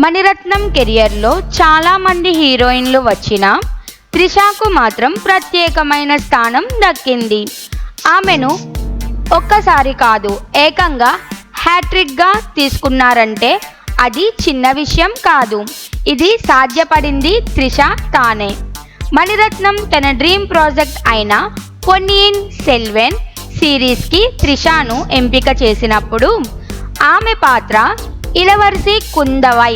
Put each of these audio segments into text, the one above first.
మణిరత్నం కెరియర్లో చాలామంది హీరోయిన్లు వచ్చినా త్రిషకు మాత్రం ప్రత్యేకమైన స్థానం దక్కింది. ఆమెను ఒక్కసారి కాదు ఏకంగా హ్యాట్రిక్గా తీసుకున్నారంటే అది చిన్న విషయం కాదు. ఇది సాధ్యపడింది త్రిష తానే. మణిరత్నం తన డ్రీమ్ ప్రాజెక్ట్ అయిన పొన్నియిన్ సెల్వన్ సిరీస్కి త్రిషను ఎంపిక చేసినప్పుడు ఆమె పాత్ర ఇలవర్సి కుందవై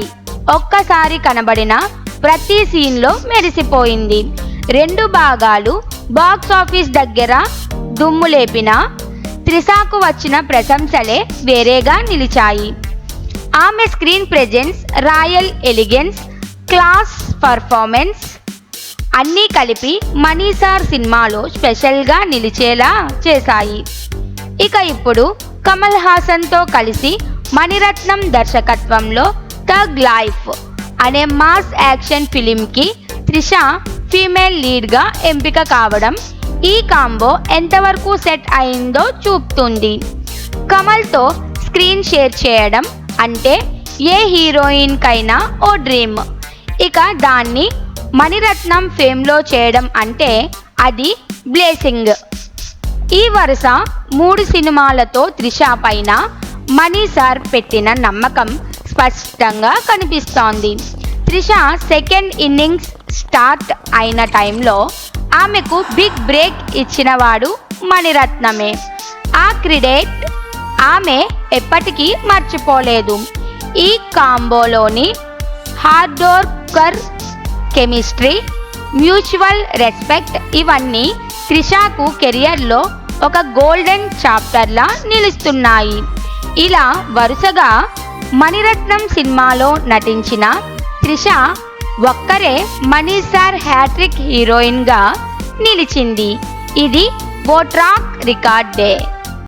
ఒక్కసారి కనబడిన ప్రతి సీన్లో మెరిసిపోయింది. 2 భాగాలు బాక్స్ ఆఫీస్ దగ్గర దుమ్ము లేపిన త్రిషకు వచ్చిన ప్రశంసలే వేరేగా నిలిచాయి. ఆమె screen presence, royal elegance, class performance అన్నీ కలిపి మనీసార్ సినిమాలో స్పెషల్గా నిలిచేలా చేశాయి. ఇక ఇప్పుడు కమల్ హాసన్తో కలిసి మణిరత్నం దర్శకత్వంలో థగ్ లైఫ్ అనే మాస్ యాక్షన్ ఫిలింకి త్రిష ఫీమేల్ లీడ్గా ఎంపిక కావడం ఈ కాంబో ఎంతవరకు సెట్ అయిందో చూపుతుంది. కమల్తో స్క్రీన్ షేర్ చేయడం అంటే ఏ హీరోయిన్కైనా ఓ డ్రీమ్. ఇక దాన్ని మణిరత్నం ఫేమ్లో చేయడం అంటే అది బ్లెస్సింగ్. ఈ వరుస 3 సినిమాలతో త్రిష పైన మనీసార్ పెట్టిన నమ్మకం స్పష్టంగా కనిపిస్తోంది. త్రిష సెకండ్ ఇన్నింగ్స్ స్టార్ట్ అయిన టైంలో ఆమెకు బిగ్ బ్రేక్ ఇచ్చినవాడు మణిరత్నమే. ఆ క్రెడిట్ ఆమె ఎప్పటికీ మర్చిపోలేదు. ఈ కాంబోలోని హార్డ్కోర్ కెమిస్ట్రీ, మ్యూచువల్ రెస్పెక్ట్ ఇవన్నీ త్రిషకు కెరియర్లో ఒక గోల్డెన్ చాప్టర్లా నిలుస్తున్నాయి. ఇలా వరుసగా మణిరత్నం సినిమాలో నటించిన త్రిష ఒక్కరే మనీసార్ హ్యాట్రిక్ హీరోయిన్గా నిలిచింది. ఇది ఓ ట్రాక్ రికార్డే.